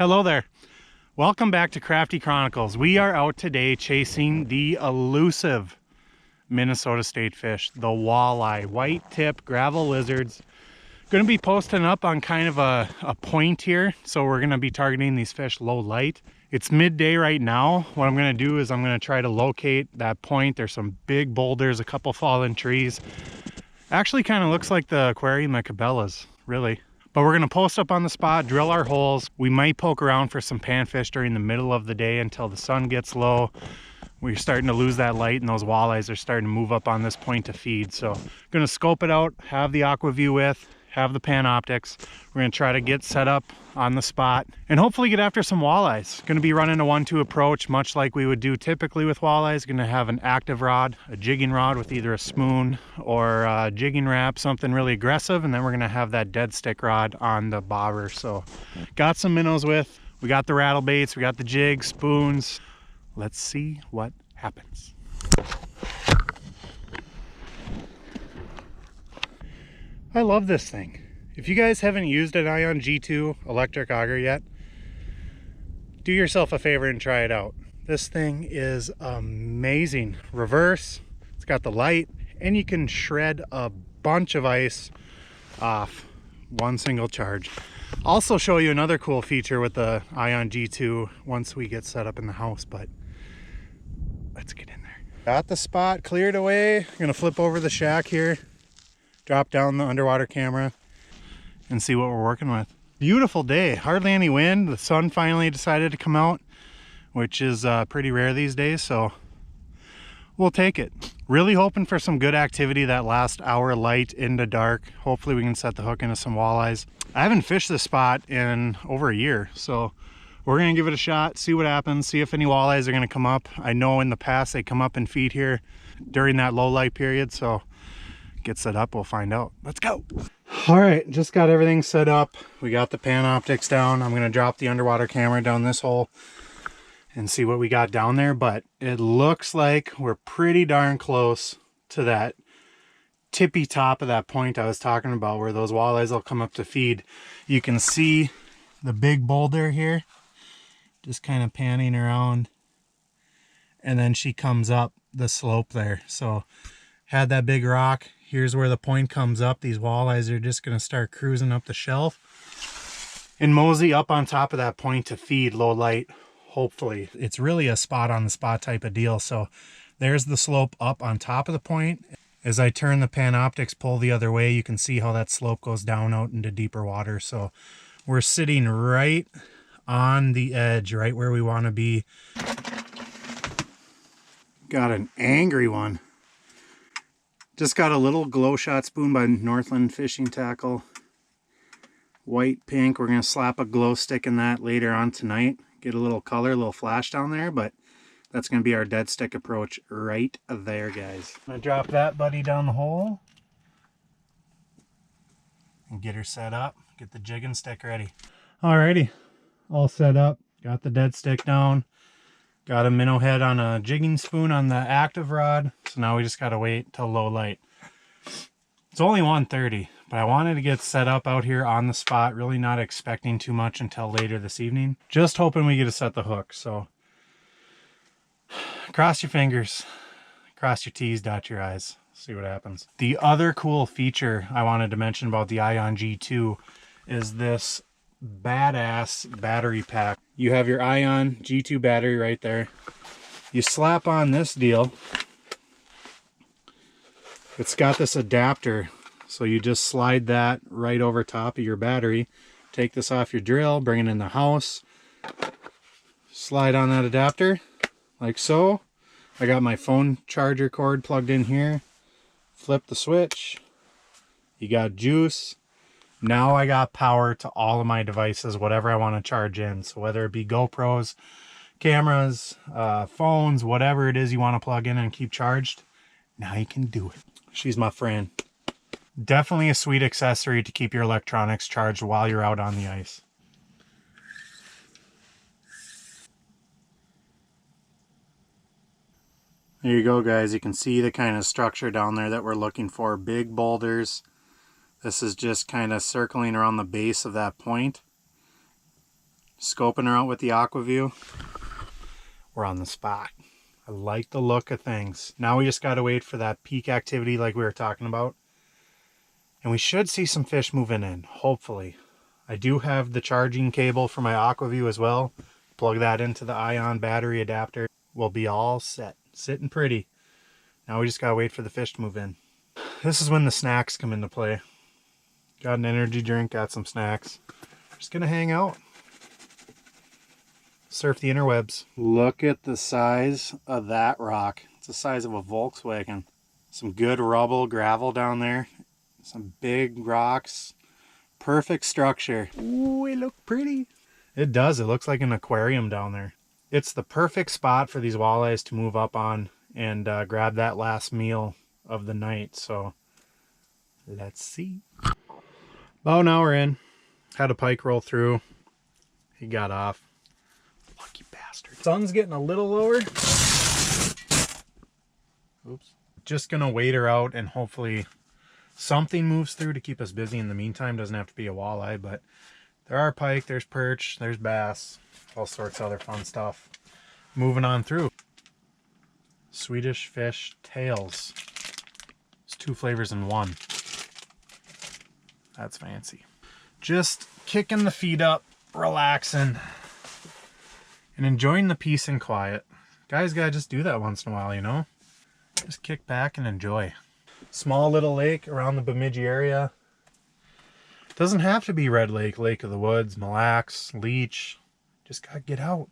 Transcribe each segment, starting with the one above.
Hello there. Welcome back to Crafty Chronicles. We are out today chasing the elusive Minnesota state fish, the walleye, white tip gravel lizards. Going to be posting up on kind of a point here. So we're going to be targeting these fish low light. It's midday right now. What I'm going to do is I'm going to try to locate that point. There's some big boulders, a couple fallen trees. Actually kind of looks like the aquarium at Cabela's, really. But we're going to post up on the spot, drill our holes. We might poke around for some panfish during the middle of the day until the sun gets low. We're starting to lose that light and those walleyes are starting to move up on this point to feed. So going to scope it out, have the aqua view with, have the pan optics. We're going to try to get set up on the spot and hopefully get after some walleyes. Going to be running a 1-2 approach, much like we would do typically with walleyes. Going to have an active rod, a jigging rod with either a spoon or a jigging wrap, something really aggressive, and then we're going to have that dead stick rod on the bobber. So got some minnows with, we got the rattle baits, we got the jigs, spoons. Let's see what happens. I love this thing. If you guys haven't used an Ion G2 electric auger yet, do yourself a favor and try it out. This thing is amazing. Reverse, it's got the light, and you can shred a bunch of ice off one single charge. I'll also show you another cool feature with the Ion G2 once we get set up in the house, but let's get in there. Got the spot cleared away. I'm gonna flip over the shack here, drop down the underwater camera and see what we're working with. Beautiful day, hardly any wind. The sun finally decided to come out, which is pretty rare these days, so we'll take it. Really hoping for some good activity that last hour light into dark. Hopefully we can set the hook into some walleyes. I haven't fished this spot in over a year, so we're gonna give it a shot, see what happens, see if any walleyes are gonna come up. I know in the past they come up and feed here during that low light period, so get set up, we'll find out. Let's go. All right, just got everything set up. We got the pan optics down. I'm gonna drop the underwater camera down this hole and see what we got down there, but it looks like we're pretty darn close to that tippy top of that point I was talking about where those walleyes will come up to feed. You can see the big boulder here, just kind of panning around, and then she comes up the slope there. So had that big rock. Here's where the point comes up. These walleyes are just going to start cruising up the shelf and mosey up on top of that point to feed low light. Hopefully it's really a spot on the spot type of deal. So there's the slope up on top of the point. As I turn the pan optics, pull the other way, you can see how that slope goes down out into deeper water. So we're sitting right on the edge, right where we want to be. Got an angry one. Just got a little glow shot spoon by Northland Fishing Tackle. White, pink. We're going to slap a glow stick in that later on tonight. Get a little color, a little flash down there, but that's going to be our dead stick approach right there, guys. I'm going to drop that buddy down the hole and get her set up. Get the jig and stick ready. Alrighty, all set up. Got the dead stick down. Got a minnow head on a jigging spoon on the active rod. So now we just got to wait till low light. It's only 1:30, but I wanted to get set up out here on the spot. Really not expecting too much until later this evening. Just hoping we get to set the hook. So cross your fingers, cross your T's, dot your I's. See what happens. The other cool feature I wanted to mention about the Ion G2 is this badass battery pack. You have your Ion G2 battery right there. You slap on this deal. It's got this adapter, so you just slide that right over top of your battery. Take this off your drill, bring it in the house, slide on that adapter like so. I got my phone charger cord plugged in here. Flip the switch. You got juice. Now I got power to all of my devices, whatever I want to charge in. So whether it be GoPros, cameras, phones, whatever it is you want to plug in and keep charged, now you can do it. She's my friend. Definitely a sweet accessory to keep your electronics charged while you're out on the ice. There you go, guys. You can see the kind of structure down there that we're looking for. Big boulders. This is just kind of circling around the base of that point. Scoping her out with the aqua view. We're on the spot. I like the look of things. Now we just got to wait for that peak activity like we were talking about. And we should see some fish moving in, hopefully. I do have the charging cable for my aqua view as well. Plug that into the ion battery adapter. We'll be all set. Sitting pretty. Now we just got to wait for the fish to move in. This is when the snacks come into play. Got an energy drink, got some snacks. Just gonna hang out. Surf the interwebs. Look at the size of that rock. It's the size of a Volkswagen. Some good rubble, gravel down there. Some big rocks. Perfect structure. Ooh, it look pretty. It does. It looks like an aquarium down there. It's the perfect spot for these walleyes to move up on and grab that last meal of the night. So let's see. About an hour in. Had a pike roll through. He got off. Lucky bastard. Sun's getting a little lower. Oops. Just gonna wait her out and hopefully something moves through to keep us busy in the meantime. Doesn't have to be a walleye, but there are pike, there's perch, there's bass, all sorts of other fun stuff. Moving on through. Swedish fish tails. It's 2 flavors in one. That's fancy. Just kicking the feet up, relaxing, and enjoying the peace and quiet. Guys gotta just do that once in a while, you know? Just kick back and enjoy. Small little lake around the Bemidji area. Doesn't have to be Red Lake, Lake of the Woods, Mille Lacs, Leech. Just gotta get out.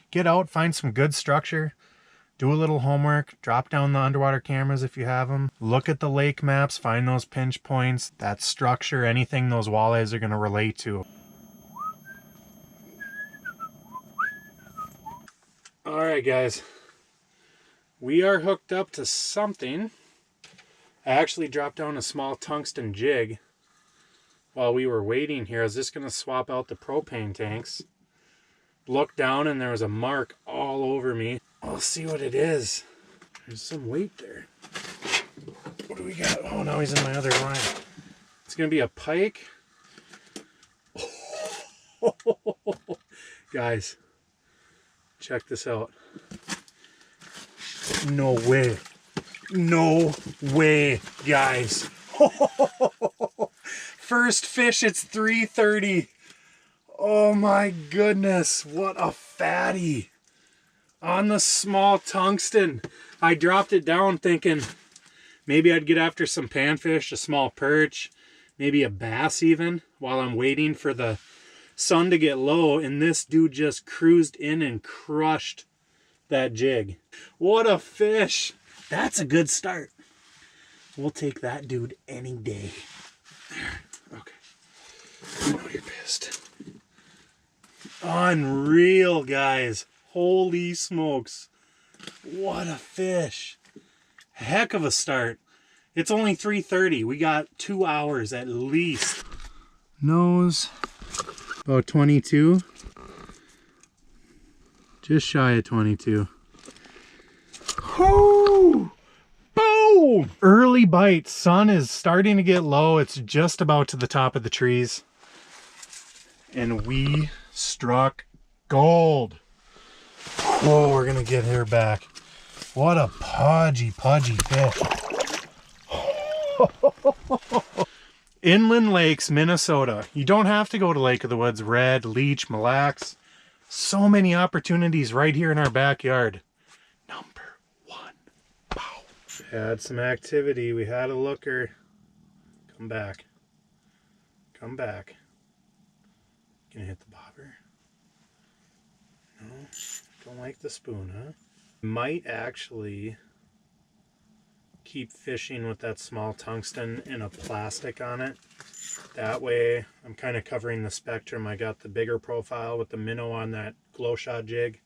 Get out, find some good structure. Do a little homework, drop down the underwater cameras if you have them. Look at the lake maps, find those pinch points, that structure, anything those walleyes are going to relate to. Alright guys, we are hooked up to something. I actually dropped down a small tungsten jig while we were waiting here. I was just going to swap out the propane tanks. Looked down and there was a mark all over me. I'll see what it is. There's some weight there. What do we got? Oh, now he's in my other line. It's going to be a pike. Guys, check this out. No way. No way, guys. First fish, it's 3:30. Oh my goodness, what a fatty. On the small tungsten. I dropped it down thinking maybe I'd get after some panfish, a small perch, maybe a bass even, while I'm waiting for the sun to get low, and this dude just cruised in and crushed that jig. What a fish. That's a good start. We'll take that dude any day. There. Okay. I know you're pissed. Unreal, guys. Holy smokes. What a fish. Heck of a start. It's only 3:30. We got 2 hours at least. Nose. About 22. Just shy of 22. Whoo! Boom! Early bite. Sun is starting to get low. It's just about to the top of the trees. And we struck gold. Whoa, we're gonna get her back. What a pudgy fish. Inland Lakes, Minnesota. You don't have to go to Lake of the Woods, Red, Leech, Mille Lacs. So many opportunities right here in our backyard. Number 1. Pow. Had some activity. We had a looker. Come back. Come back. Gonna hit the bobber. No. Don't like the spoon, huh? Might actually keep fishing with that small tungsten and a plastic on it. That way I'm kind of covering the spectrum. I got the bigger profile with the minnow on that glow shot jig,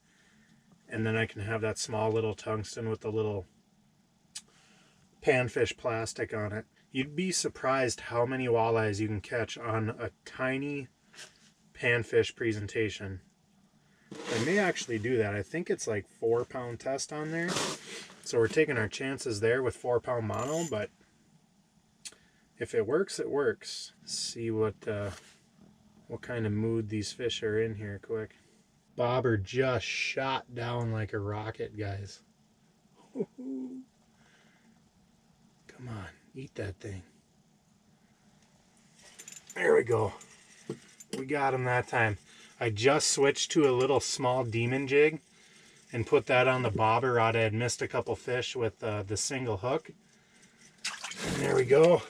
and then I can have that small little tungsten with the little panfish plastic on it. You'd be surprised how many walleyes you can catch on a tiny panfish presentation. I may actually do that. I think it's like 4-pound test on there. So we're taking our chances there with 4-pound mono, but if it works, it works. Let's see what what kind of mood these fish are in here quick. Bobber just shot down like a rocket, guys. Come on, eat that thing. There we go. We got him that time. I just switched to a little small demon jig and put that on the bobber rod. I had missed a couple fish with the single hook. And there we go.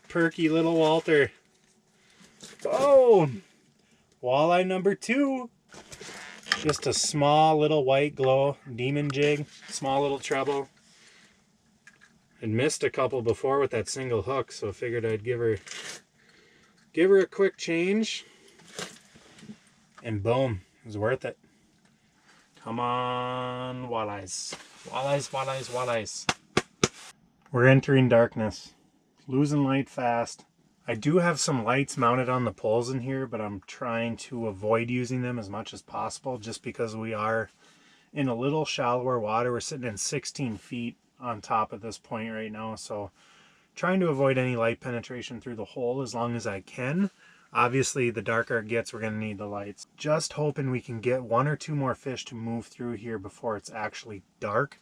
Perky little Walter. Boom! Walleye number 2. Just a small little white glow demon jig. Small little treble. I'd missed a couple before with that single hook, so I figured I'd give her a quick change. And boom, it was worth it. Come on, walleyes. Walleyes, walleyes, walleyes. We're entering darkness. Losing light fast. I do have some lights mounted on the poles in here, but I'm trying to avoid using them as much as possible just because we are in a little shallower water. We're sitting in 16 feet on top at this point right now, so trying to avoid any light penetration through the hole as long as I can. Obviously, the darker it gets, we're going to need the lights. Just hoping we can get 1 or 2 more fish to move through here before it's actually dark.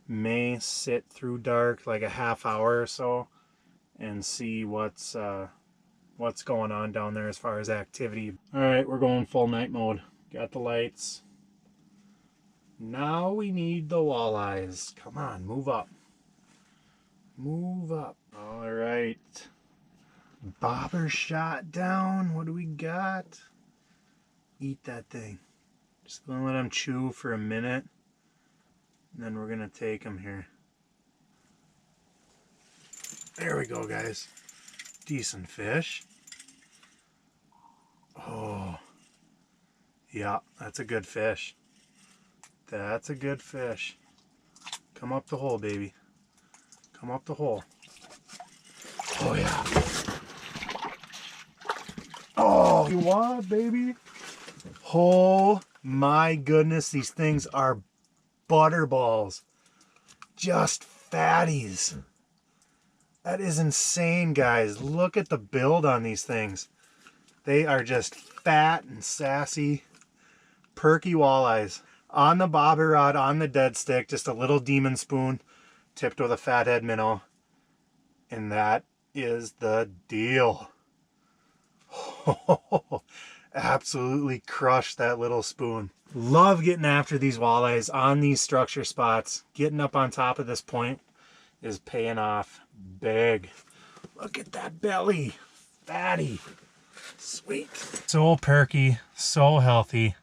May sit through dark like a half hour or so and see what's going on down there as far as activity. All right, we're going full night mode. Got the lights. Now we need the walleyes. Come on, move up. Move up. All right. Bobber shot down. What do we got? Eat that thing. Just gonna let him chew for a minute. And then we're gonna take him here. There we go, guys. Decent fish. Oh. Yeah, that's a good fish. That's a good fish. Come up the hole, baby. Come up the hole. Oh, yeah. Oh, you want, baby? Oh, my goodness. These things are butterballs. Just fatties. That is insane, guys. Look at the build on these things. They are just fat and sassy, perky walleyes. On the bobber rod, on the dead stick, just a little demon spoon tipped with a fathead minnow. And that is the deal. Absolutely crushed that little spoon. Love getting after these walleyes on these structure spots. Getting up on top of this point is paying off big. Look at that belly. Fatty. Sweet. So perky, so healthy.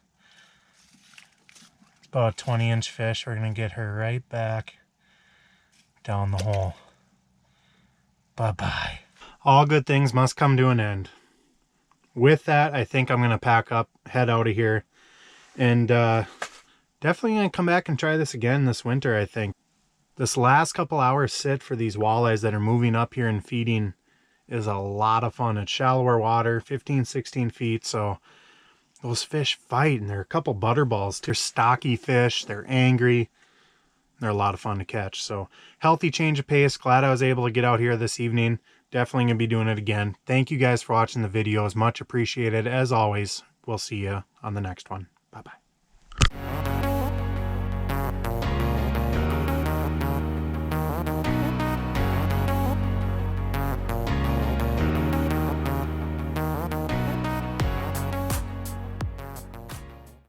It's about a 20-inch fish. We're going to get her right back down the hole. Bye-bye. All good things must come to an end. With that, I think I'm going to pack up, head out of here, and definitely going to come back and try this again this winter, I think. This last couple hours sit for these walleyes that are moving up here and feeding is a lot of fun. It's shallower water, 15, 16 feet, so those fish fight, and they're a couple butterballs. They're stocky fish, they're angry, they're a lot of fun to catch. So healthy change of pace. Glad I was able to get out here this evening. Definitely going to be doing it again. Thank you guys for watching the videos. Much appreciated. As always, we'll see you on the next one. Bye-bye.